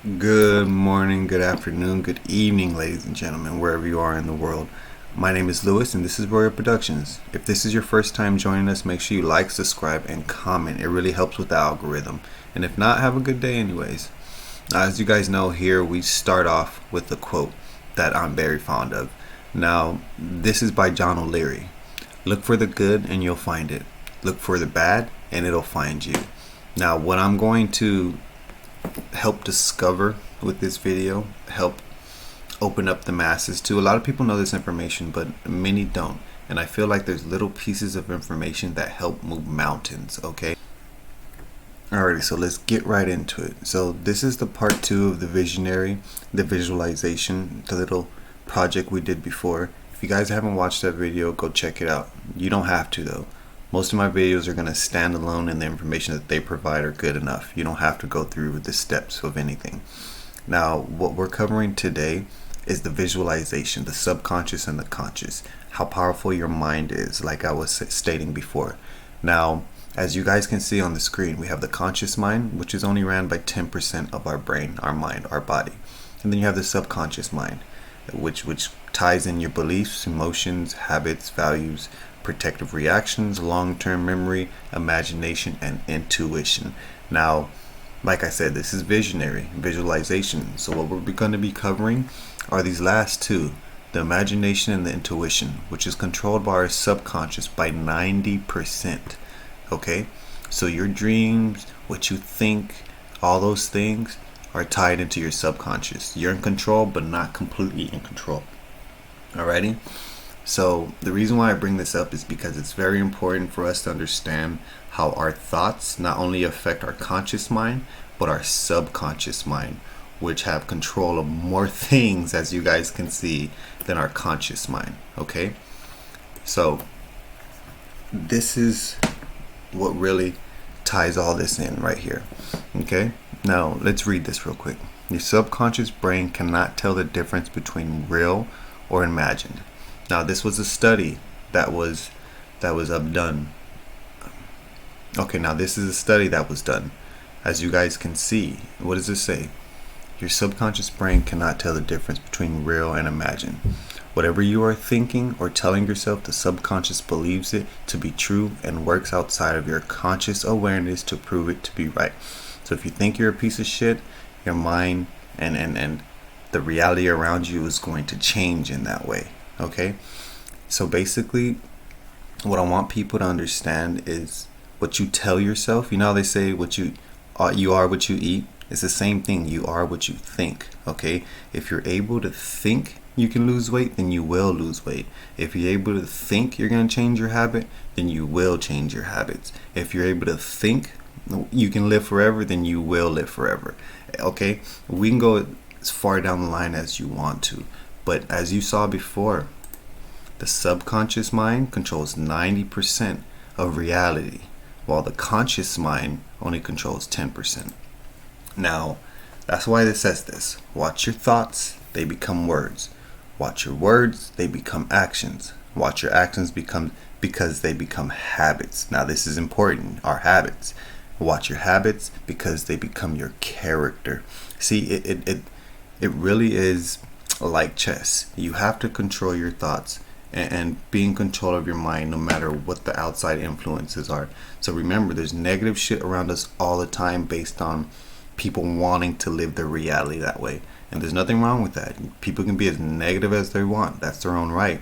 Good morning, good afternoon, good evening, ladies and gentlemen, wherever you are in the world. My name is Lewis, and this is Royal Productions. If this is your first time joining us, make sure you like, subscribe, and comment. It really helps with the algorithm. And if not, have a good day anyways. As you guys know, here we start off with a quote that I'm very fond of. Now, this is by John O'Leary. Look for the good and you'll find it. Look for the bad and it'll find you. Now, what I'm going to help discover with this video, help open up the masses to. A lot of people know this information, but many don't. And I feel like there's little pieces of information that help move mountains, okay? Alrighty, so let's get right into it. So this is the part 2 of the visionary, the visualization, the little project we did before. If you guys haven't watched that video, go check it out. You don't have to though. Most of my videos are going to stand alone, and the information that they provide are good enough. You don't have to go through the steps of anything. Now, what we're covering today is the visualization, the subconscious and the conscious, how powerful your mind is, like I was stating before. Now, as you guys can see on the screen, we have the conscious mind, which is only ran by 10% of our brain, our mind, our body. And then you have the subconscious mind, which ties in your beliefs, emotions, habits, values, protective reactions, long-term memory, imagination, and intuition. Now, like I said, this is visionary, visualization. So what we're going to be covering are these last two, the imagination and the intuition, which is controlled by our subconscious by 90%. Okay? So your dreams, what you think, all those things are tied into your subconscious. You're in control, but not completely in control. Alrighty? So the reason why I bring this up is because it's very important for us to understand how our thoughts not only affect our conscious mind, but our subconscious mind, which have control of more things, as you guys can see, than our conscious mind. Okay? So this is what really ties all this in right here. Okay? Now let's read this real quick. Your subconscious brain cannot tell the difference between real or imagined. Now, this was a study that was done. Okay, now this is a study that was done. As you guys can see, what does it say? Your subconscious brain cannot tell the difference between real and imagined. Whatever you are thinking or telling yourself, the subconscious believes it to be true and works outside of your conscious awareness to prove it to be right. So if you think you're a piece of shit, your mind and the reality around you is going to change in that way. Okay, so basically what I want people to understand is what you tell yourself. You know how they say you are what you eat? It's the same thing. You are what you think. Okay, if you're able to think you can lose weight, then you will lose weight. If you're able to think you're going to change your habit, then you will change your habits. If you're able to think you can live forever, then you will live forever. Okay, we can go as far down the line as you want to. But as you saw before, the subconscious mind controls 90% of reality, while the conscious mind only controls 10%. Now, that's why it says this. Watch your thoughts, they become words. Watch your words, they become actions. Watch your actions because they become habits. Now, this is important, our habits. Watch your habits because they become your character. See, it really is like chess. You have to control your thoughts and be in control of your mind no matter what the outside influences are. So remember, there's negative shit around us all the time based on people wanting to live their reality that way. And there's nothing wrong with that. People can be as negative as they want. That's their own right.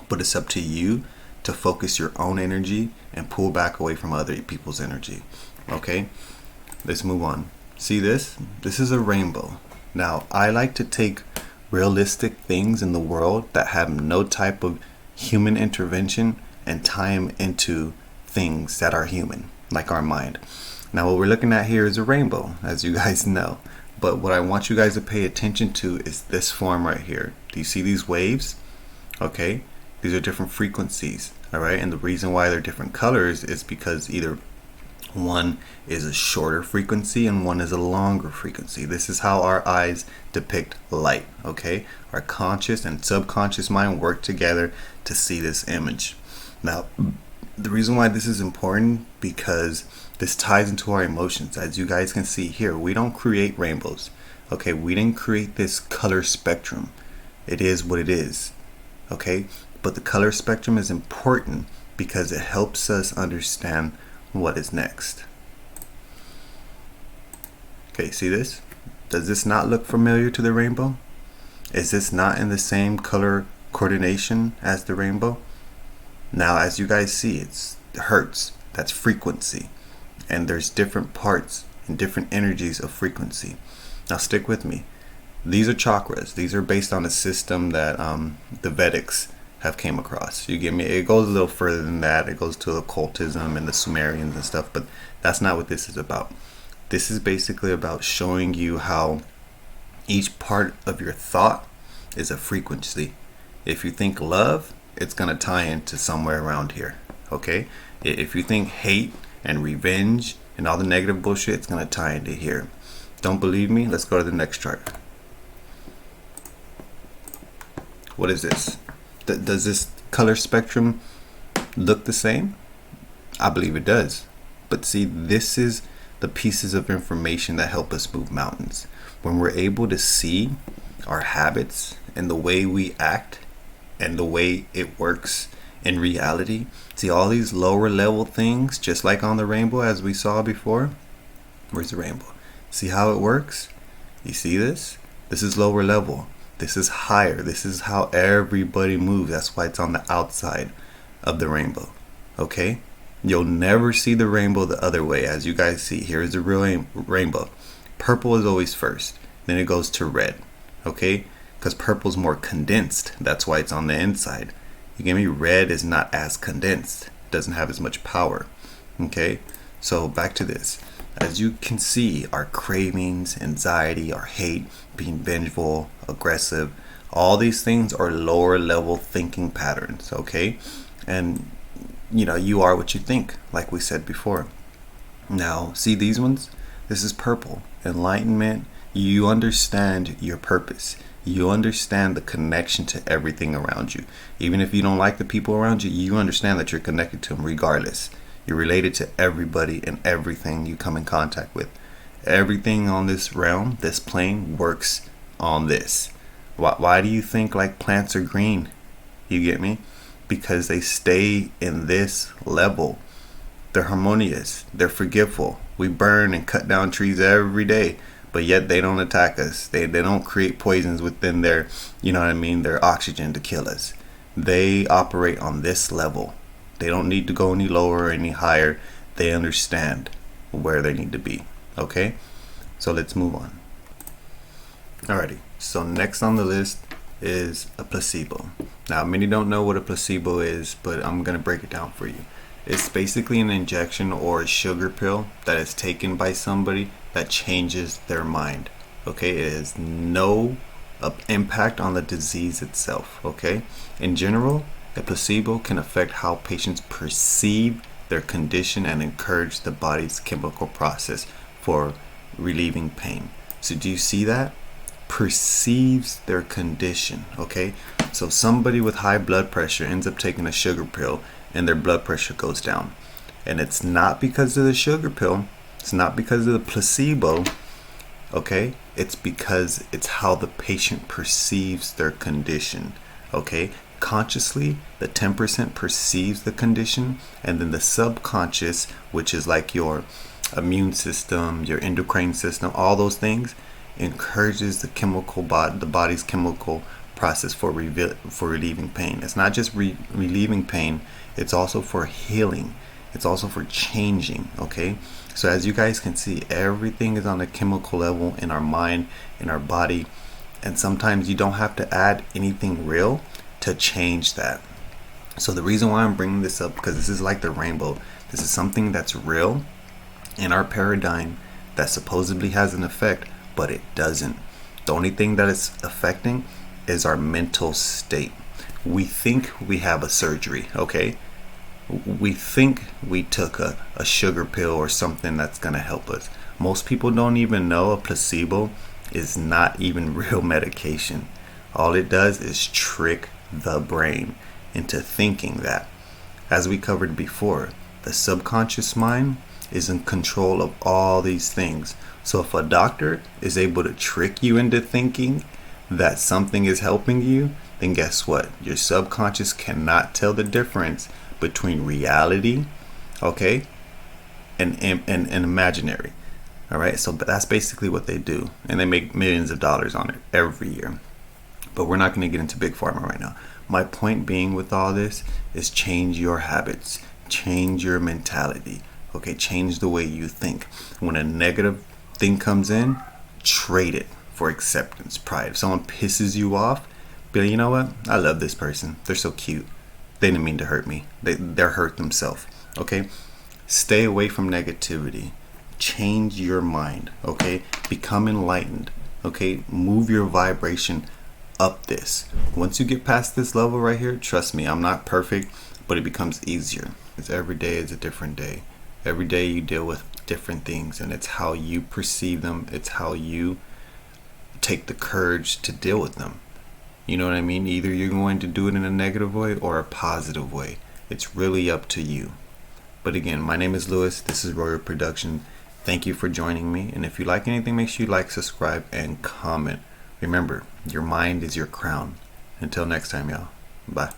But it's up to you to focus your own energy and pull back away from other people's energy. Okay? Let's move on. See this? This is a rainbow. Now, I like to take realistic things in the world that have no type of human intervention and tie them into things that are human, like our mind. Now, what we're looking at here is a rainbow, as you guys know. But what I want you guys to pay attention to is this form right here. Do you see these waves? Okay, these are different frequencies. All right, and the reason why they're different colors is because either one is a shorter frequency and one is a longer frequency. This is how our eyes depict light. Okay, our conscious and subconscious mind work together to see this image. Now, the reason why this is important, because This ties into our emotions. As you guys can see here, we don't create rainbows. Okay, we didn't create this color spectrum. It is what it is. Okay, but the color spectrum is important because it helps us understand what is next. Okay, see this? Does this not look familiar to the rainbow? Is this not in the same color coordination as the rainbow? Now, as you guys see, it's hertz. That's frequency. And there's different parts and different energies of frequency. Now, stick with me. These are chakras. These are based on a system that the Vedics have came across. You get me? It goes a little further than that. It goes to occultism and the Sumerians and stuff, but that's not what this is about. This is basically about showing you how each part of your thought is a frequency. If you think love, it's going to tie into somewhere around here. Okay? If you think hate and revenge and all the negative bullshit, it's going to tie into here. Don't believe me? Let's go to the next chart. What is this? Does this color spectrum look the same? I believe it does. But see, this is the pieces of information that help us move mountains. When we're able to see our habits and the way we act and the way it works in reality, see all these lower level things, just like on the rainbow as we saw before. Where's the rainbow? See how it works? You see this? This is lower level. This is higher. This is how everybody moves. That's why it's on the outside of the rainbow. Okay? You'll never see the rainbow the other way. As you guys see, here's the real rainbow. Purple is always first. Then it goes to red. Okay? Because purple is more condensed. That's why it's on the inside. You get me? Red is not as condensed. It doesn't have as much power. Okay? So back to this. As you can see, our cravings, anxiety, our hate, being vengeful, aggressive, all these things are lower level thinking patterns. Okay? And you are what you think, like we said before. Now, see these ones? This is purple. Enlightenment. You understand your purpose. You understand the connection to everything around you. Even if you don't like the people around you, you understand that you're connected to them regardless. You're related to everybody and everything you come in contact with. Everything on this realm, this plane, works on this. Why do you think like plants are green? You get me? Because they stay in this level. They're harmonious. They're forgiveful. We burn and cut down trees every day, but yet they don't attack us. They don't create poisons within their, their oxygen to kill us. They operate on this level. They don't need to go any lower or any higher. They understand where they need to be. Okay? So let's move on. Alrighty. So next on the list is a placebo. Now, many don't know what a placebo is, but I'm going to break it down for you. It's basically an injection or a sugar pill that is taken by somebody that changes their mind. Okay? It has no impact on the disease itself. Okay? In general, a placebo can affect how patients perceive their condition and encourage the body's chemical process for relieving pain. So do you see that? Perceives their condition. Okay, so somebody with high blood pressure ends up taking a sugar pill and their blood pressure goes down. And it's not because of the sugar pill. It's not because of the placebo. Okay, it's because it's how the patient perceives their condition. Okay, consciously the 10% perceives the condition, and then the subconscious, which is like your immune system, your endocrine system, all those things, encourages the body's chemical process for relieving pain. It's not just relieving pain, it's also for healing. It's also for changing. Okay, so as you guys can see, everything is on a chemical level in our mind, in our body, and sometimes you don't have to add anything real to change that. So the reason why I'm bringing this up, because this is like the rainbow. This is something that's real in our paradigm that supposedly has an effect, but it doesn't. The only thing that it's affecting is our mental state. We think we have a surgery, okay? We think we took a sugar pill or something that's going to help us. Most people don't even know a placebo is not even real medication. All it does is trick the brain into thinking that. As we covered before, the subconscious mind is in control of all these things. So if a doctor is able to trick you into thinking that something is helping you, then guess what? Your subconscious cannot tell the difference between reality, okay, and imaginary. All right, so that's basically what they do, and they make millions of dollars on it every year. But we're not going to get into big pharma right now. My point being with all this is change your habits, change your mentality, okay, change the way you think. When a negative thing comes in, trade it for acceptance, pride. If someone pisses you off, be like, you know what? I love this person. They're so cute. They didn't mean to hurt me. They're hurt themselves. Okay? Stay away from negativity. Change your mind. Okay? Become enlightened. Okay? Move your vibration up this. Once you get past this level right here, trust me, I'm not perfect, but it becomes easier. It's every day is a different day. Every day you deal with different things, and it's how you perceive them. It's how you take the courage to deal with them. You know what I mean? Either you're going to do it in a negative way or a positive way. It's really up to you. But again, my name is Lewis. This is Royal Production. Thank you for joining me. And if you like anything, make sure you like, subscribe, and comment. Remember, your mind is your crown. Until next time, y'all. Bye.